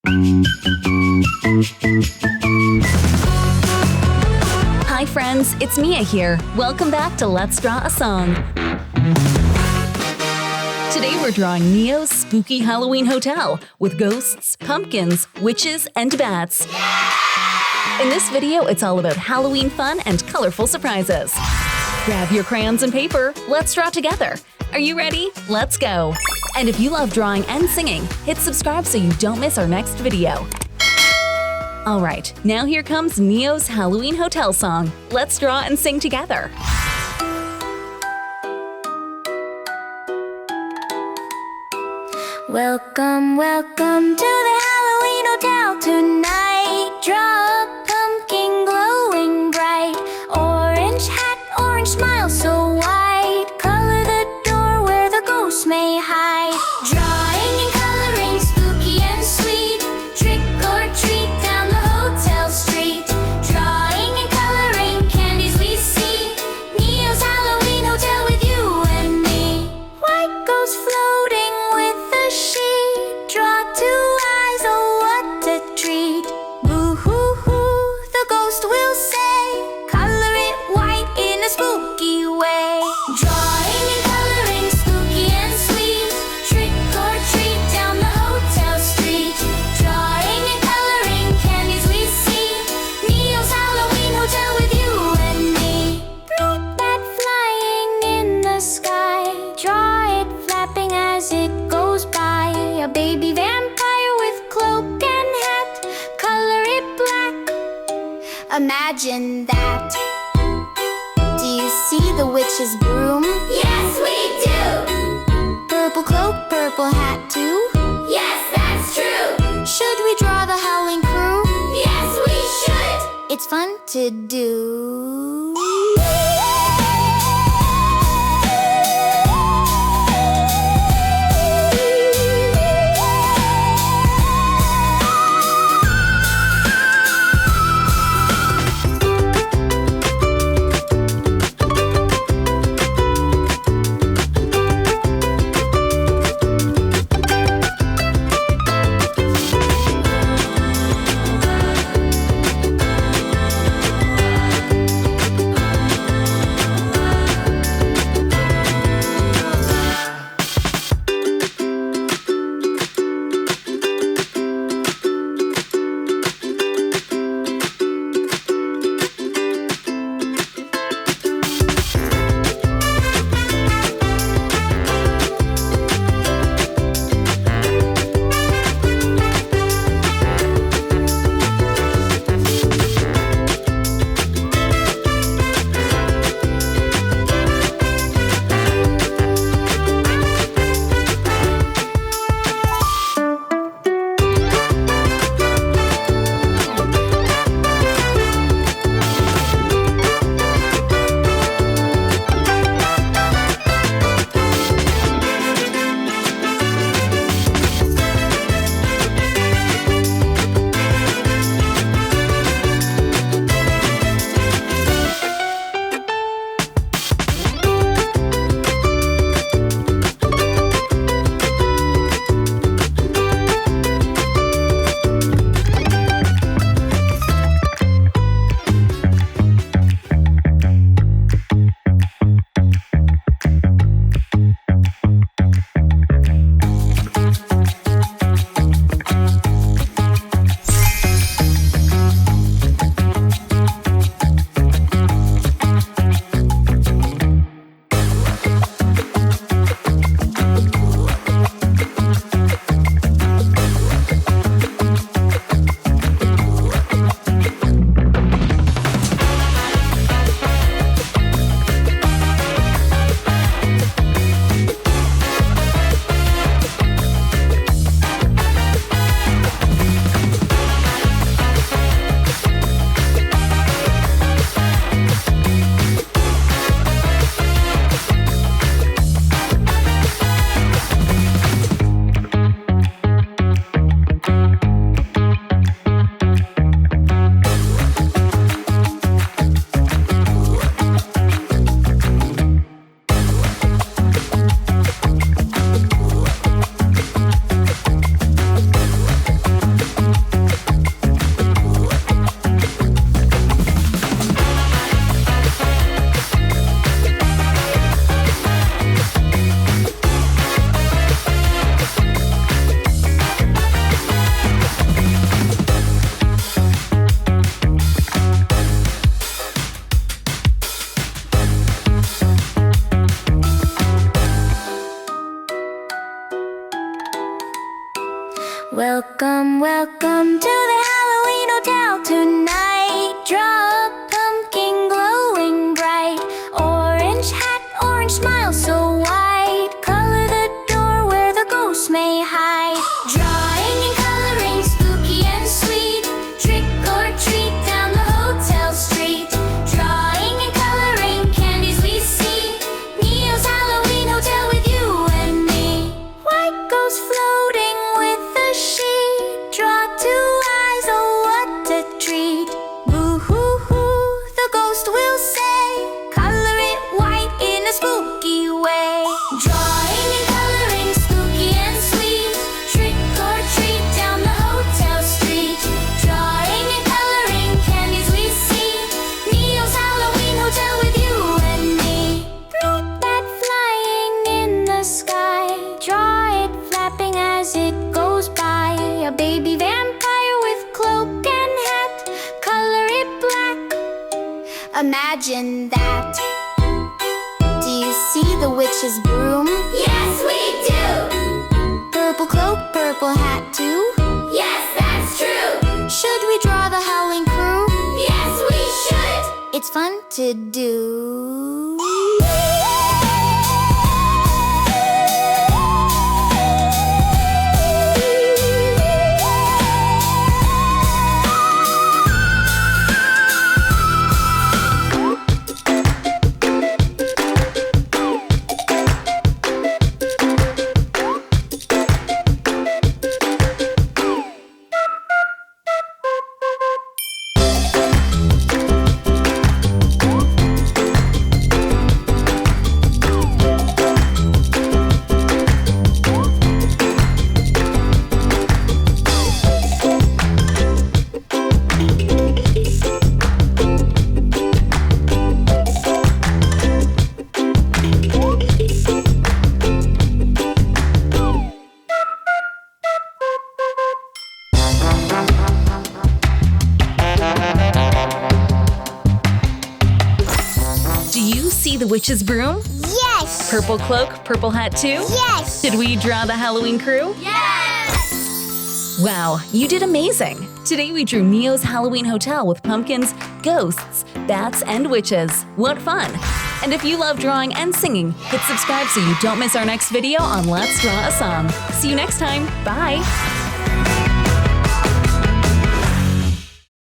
Hi friends, it's Mia here. Welcome back to Let's Draw a Song. Today we're drawing Neo's spooky Halloween hotel with ghosts, pumpkins, witches, and bats. In this video, it's all about Halloween fun and colorful surprises. Grab your crayons and paper, let's draw together. Are you ready? Let's go! And if you love drawing and singing, hit subscribe so you don't miss our next video. Alright, now here comes Neo's Halloween hotel song. Let's draw and sing together. Welcome, welcome to the Halloween hotel tonight. Draw a pumpkin glowing bright. Orange hat, orange smile so wide. Color the door where the ghosts may hide. Drawing and coloring, spooky and sweet. Trick or treat down the hotel street. Drawing and coloring, candies we see. Neo's Halloween hotel with you and me. White ghost floating with a sheet. Draw two eyes, oh what a treat. Boo-hoo-hoo, the ghost will say. Color it white in a spooky way. Drawing and coloring, spooky and sweet. Trick or treat down the hotel street. Drawing and coloring, candies we see. Neo's Halloween hotel with you and me. Fruit bat flying in the sky. Draw it flapping as it goes by. A baby vampire with cloak and hat. Color it black. Imagine that. Do you see the witch's broom? Yes, we do! Purple cloak, purple hat too? Yes, that's true! Should we draw the howling crew? Yes, we should! It's fun to do. Welcome, welcome to the Halloween Hotel tonight. Draw a pumpkin glowing bright. Orange hat, orange smile so wide. Color the door where the ghosts may hide. Drawing and coloring, spooky and sweet. Trick or treat down the hotel street. Drawing and coloring, candies we see. Neo's Halloween Hotel with you and me. White ghost floating with a sheet. Draw two eyes, oh what a treat. Boo-hoo-hoo, the ghost will say. Color it white in a spooky way. Drawing and coloring, spooky and sweet. Trick or treat down the hotel street. Drawing and coloring, candies we see. Neo's Halloween Hotel with you and me. Fruit bat flying in the sky. Draw it flapping as it goes by. A baby vampire with cloak and hat. Color it black. Imagine that. Do you see the witch's broom? Yes, we do! Purple cloak, purple hat too? Yes, that's true! Should we draw the howling crew? Yes, we should! It's fun to do. See the witch's broom? Yes! Purple cloak, purple hat too? Yes! Did we draw the Halloween crew? Yes! Wow, you did amazing! Today we drew Neo's Halloween Hotel with pumpkins, ghosts, bats, and witches. What fun! And if you love drawing and singing, hit subscribe so you don't miss our next video on Let's Draw a Song. See you next time. Bye!